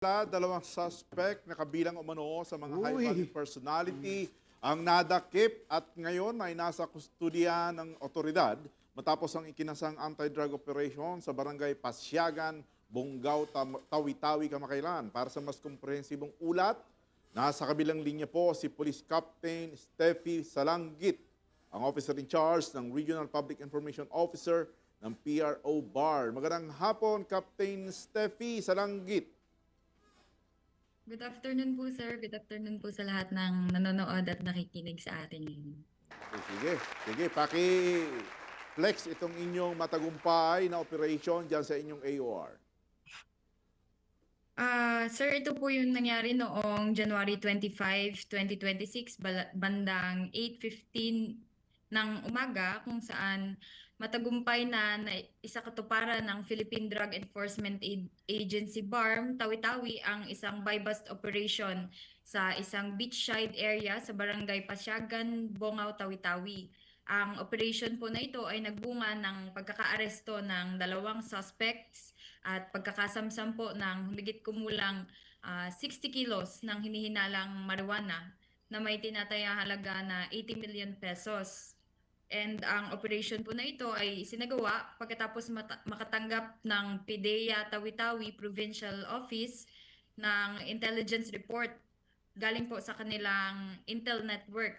Dalawang suspect na kabilang umano sa mga high-value Uy. personality ang nadakip at ngayon ay nasa kustodiya ng otoridad matapos ang ikinasang anti-drug operation sa barangay Pasyagan, Bonggao, Tawi-Tawi, Kamakailan. Para sa mas komprehensibong ulat, nasa kabilang linya po si Police Captain Steffi Salanggit, ang officer in charge ng Regional Public Information Officer ng PRO BAR. Magandang hapon, Captain Steffi Salanggit. Good afternoon po, sir. Good afternoon po sa lahat ng nanonood at nakikinig sa atin ngayon. Sige, paki-flex itong inyong matagumpay na operation dyan sa inyong AOR. Sir, ito po yung nangyari noong January 25, 2026, bandang 8:15 ng umaga, kung saan matagumpay na isa katuparan ng Philippine Drug Enforcement Agency BARM, Tawi-Tawi, ang isang buy-bust operation sa isang beachside area sa barangay Pasyagan, Bonggao, Tawi-Tawi. Ang operation po na ito ay nagbunga ng pagkakaaresto ng dalawang suspects at pagkakasamsam po ng humigit kumulang 60 kilos ng hinihinalang marijuana na may tinatayang halaga na 80 million pesos. And ang operation po na ito ay sinagawa pagkatapos makatanggap ng PIDEA Tawi-Tawi Provincial Office ng intelligence report galing po sa kanilang Intel Network.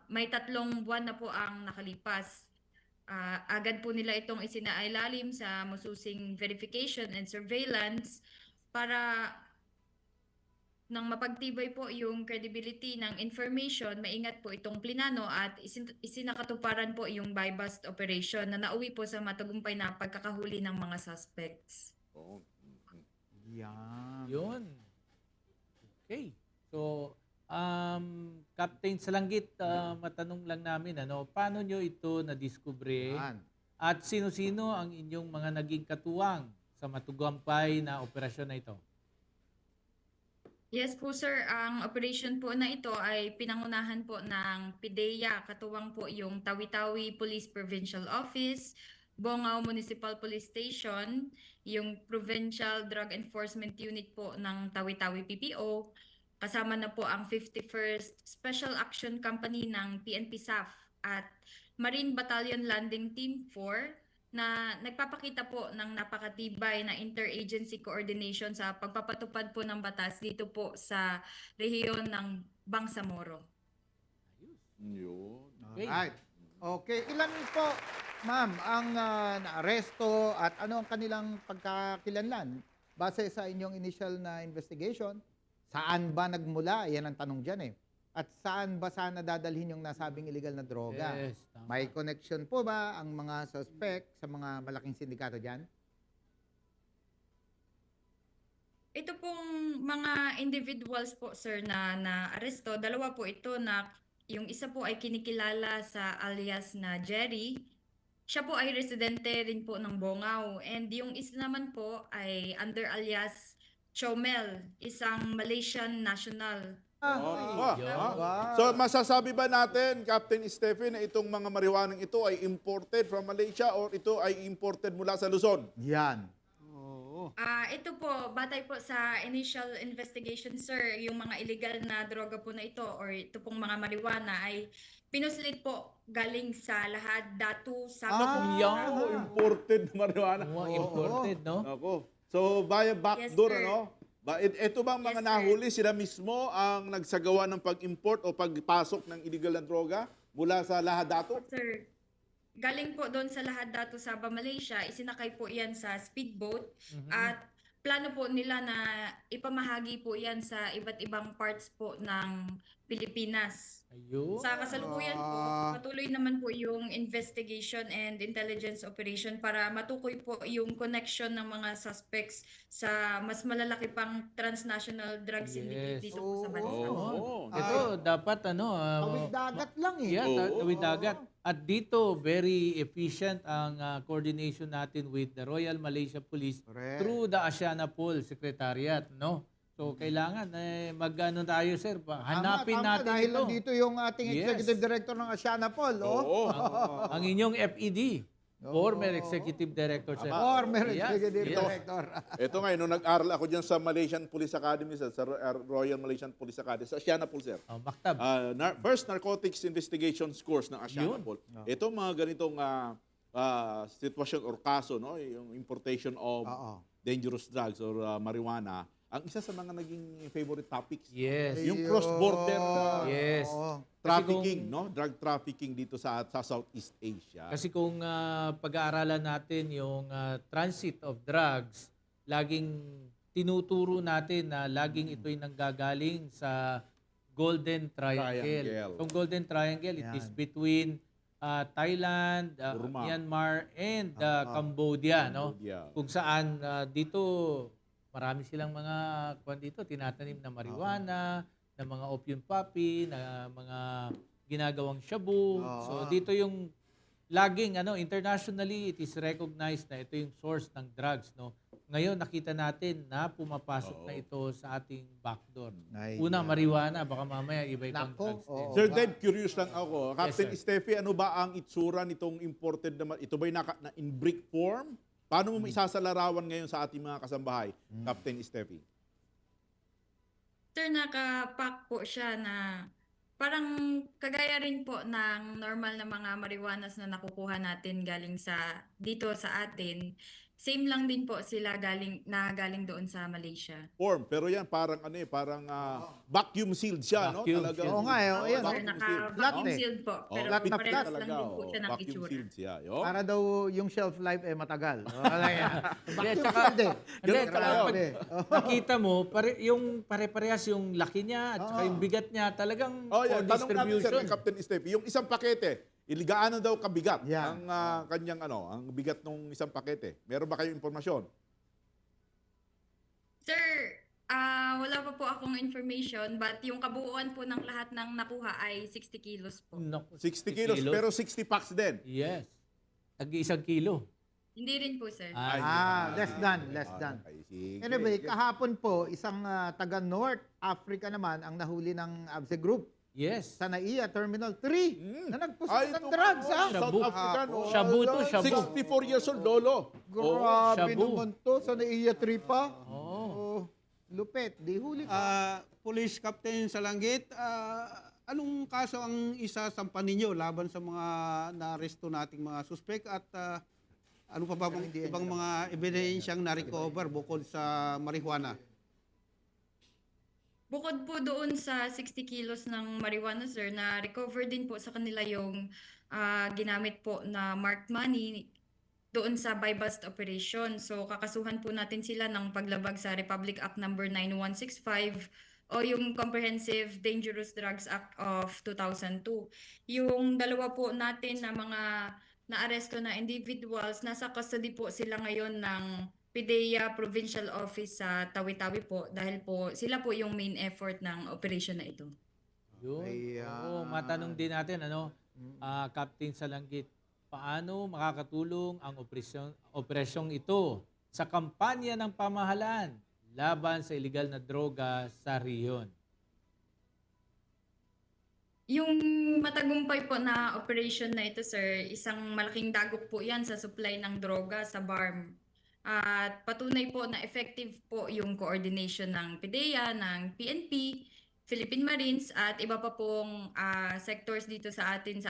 May 3 buwan na po ang nakalipas. Agad po nila itong isinailalim sa masusing verification and surveillance para nang mapagtibay po yung credibility ng information, maingat po itong plinano at isinakatuparan po yung buy-bust operation na nauwi po sa matagumpay na pagkakahuli ng mga suspects. Oh. Yan. Yun. Okay. So, Captain Salanggit, matanong lang namin, paano nyo ito na-discover? Yan. At sino-sino ang inyong mga naging katuwang sa matagumpay na operasyon na ito? Yes po, sir. Ang operation po na ito ay pinangunahan po ng PIDEA. Katuwang po yung Tawi-Tawi Police Provincial Office, Bonggao Municipal Police Station, yung Provincial Drug Enforcement Unit po ng Tawi-Tawi PPO. Kasama na po ang 51st Special Action Company ng PNP SAF at Marine Battalion Landing Team 4 na nagpapakita po ng napakatibay na interagency coordination sa pagpapatupad po ng batas dito po sa rehiyon ng Bangsamoro. Yun. Okay. Alright. Okay. Ilan po, ma'am, ang naaresto at ano ang kanilang pagkakilanlan? Base sa inyong initial na investigation, saan ba nagmula? Yan ang tanong dyan eh. At saan ba sana dadalhin yung nasabing illegal na droga? Yes, tama. May connection po ba ang mga suspect sa mga malaking sindikato dyan? Ito pong mga individuals po, sir, na aresto, dalawa po ito na yung isa po ay kinikilala sa alias na Jerry. Siya po ay residente rin po ng Bonggao. And yung isa naman po ay under alias Chomel, isang Malaysian national. Wow. So masasabi ba natin, Captain Stephen, na itong mga marijuanang ito ay imported from Malaysia or ito ay imported mula sa Luzon? Yan. Oo. Ito po, batay po sa initial investigation, sir, yung mga illegal na droga po na ito or ito pong mga marijuana ay pinuslit po galing sa Lahad, Datu, Sabah. Oh, imported na marijuana. Mga imported, no? Ako. So, via backdoor, Yes, sir. ano? Ito bang mga Yes, sir. nahuli, sila mismo ang nagsagawa ng pag-import o pagpasok ng illegal na droga mula sa Lahadato? Sir, galing po doon sa Lahad, Datu, Sabah, Malaysia, isinakay po yan sa speedboat at plano po nila na ipamahagi po yan sa iba't ibang parts po ng Pilipinas. Ayun. Sa kasalukuyan po, patuloy naman po yung investigation and intelligence operation para matukoy po yung connection ng mga suspects sa mas malalaki pang transnational drug syndicate Yes. dito po sa bansa. Oo. Ito, dapat Tawid dagat lang eh. Yeah, Oo. tawid dagat. At dito, very efficient ang coordination natin with the Royal Malaysia Police Correct. through the Asiana Pool Secretariat, no? So, kailangan mag-ano tayo, sir, hanapin Tama, natin dahil ito. nandito yung ating Yes. Executive Director ng Asiana Paul. Oh. Oo. Ang inyong FED. Former Executive Director, sir. Former Yes, Executive yes. Director. Ito nga, nung nag-aral ako dyan sa Malaysian Police Academy, sir, sa Royal Malaysian Police Academy, sa Asianapol, sir. Oh, Maktab. First Narcotics Investigations course ng Asianapol. Ito mga ganitong sitwasyon or kaso, no? Yung importation of Oo. dangerous drugs or marijuana, ang isa sa mga naging favorite topics. Yes. Yung cross-border Yes. Oo. trafficking, no? Drug trafficking dito sa Southeast Asia. Kasi kung pag-aaralan natin yung transit of drugs, laging tinuturo natin na laging ito'y nanggagaling sa Golden Triangle. Triangle. Yung Golden Triangle, it is Yan. between Thailand, Burma. Myanmar, and Cambodia, no? Cambodia. Kung saan dito marami silang mga dito tinatanim na marijuana, na mga opium poppy, na mga ginagawang shabu. Oo. So dito yung laging internationally it is recognized na ito yung source ng drugs, no. Ngayon nakita natin na pumapasok na ito sa ating backdoor. Ay, Una yan. marijuana, baka mamaya iba-ibang Nako, drugs din. oo. Sir Dave, curious lang ako. Captain sir. Steffi, ano ba ang itsura nitong imported na ito ba'y na in brick form? Paano mo isasalarawan ngayon sa ating mga kasambahay, Captain Steffi? Sir, nakapack po siya na parang kagaya rin po ng normal na mga marijuanas na nakukuha natin galing dito sa atin. Same lang din po sila galing doon sa Malaysia. Form, pero yan parang parang vacuum sealed siya, Vacuum no? sealed. Oo nga, Oo, ayan. sir, vacuum sealed. naka-vacuum Flat eh. sealed po. Pero flat na parehas flat lang din po siya ng vacuum itsura. sealed siya. Yo. Para daw yung shelf life matagal. Hindi, Vacuum tsaka- sealed eh. Hindi, Ganun tsaka talaga. pag nakita mo, yung pare-parehas yung laki niya at saka Oo. yung bigat niya, talagang Oh, yeah. for Tanong natin sir distribution. kay Captain Steffi, yung isang pakete, gaano daw kabigat Yan. ang kanyang ang bigat ng isang pakete? Meron ba kayong impormasyon? Sir, wala pa po akong information but yung kabuuan po ng lahat ng nakuha ay 60 kilos po. Naku, 60 kilos, pero 60 packs din. Yes. Tag-1 kilo. Hindi rin po, sir. Ay, less than. Okay, sige. Anyway, kahapon po, isang taga North Africa naman ang nahuli ng ABSE Group Yes. sa NAIA Terminal 3 na nagpusit Ay, ng ito drugs, nga, ha? South Shabu. African. oh. Shabu to, shabu. 64 years old, lolo. Grabe shabu. naman to, sa NAIA 3 pa. Oo. Oh, lupit, di huli ka. Police Captain Salanggit, anong kaso ang isasampa ninyo laban sa mga naaresto nating mga suspect at ano pa ba bang ibang mga ebidensyang na-recover bukod sa marijuana? Bukod po doon sa 60 kilos ng marijuana, sir, na recover din po sa kanila yung ginamit po na marked money doon sa buy bust operation. So kakasuhan po natin sila ng paglabag sa Republic Act number 9165 o yung Comprehensive Dangerous Drugs Act of 2002. Yung dalawa po natin na mga naaresto na individuals, nasa custody po sila ngayon ng PIDEA Provincial Office sa Tawi-Tawi po dahil po sila po yung main effort ng operation na ito. Yun. Ayan. Oo, matanong din natin, Captain Salanggit, paano makakatulong ang operasyong ito sa kampanya ng pamahalaan laban sa illegal na droga sa rehiyon? Yung matagumpay po na operation na ito, sir, isang malaking dagok po yan sa supply ng droga sa BARM. At patunay po na effective po yung coordination ng PIDEA, ng PNP, Philippine Marines at iba pa pong sectors dito sa ating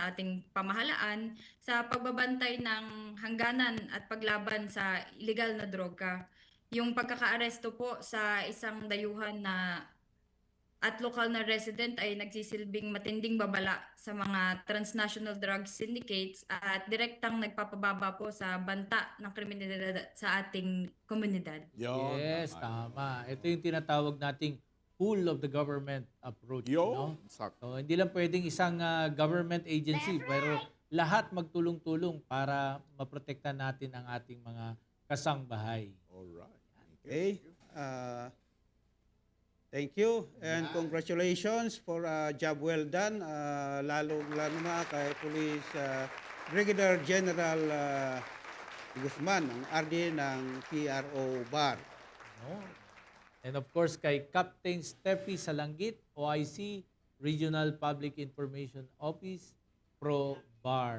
pamahalaan sa pagbabantay ng hangganan at paglaban sa illegal na droga. Yung pagkakaaresto po sa isang dayuhan at lokal na resident ay nagsisilbing matinding babala sa mga transnational drug syndicates at direktang nagpapababa po sa banta ng kriminalidad sa ating komunidad. Yun, Yes, tama. tama. Ito yung tinatawag nating whole of the government approach. Yun, No? sakto. So, hindi lang pwedeng isang government agency, pero lahat magtulong-tulong para maprotektan natin ang ating mga kasangbahay. Alright. Okay? Thank you and congratulations for a job well done, lalo na kay Police Brigadier General Guzman, ang RD ng PRO BAR. No? And of course, kay Captain Steffi Salanggit, OIC, Regional Public Information Office, Pro BAR.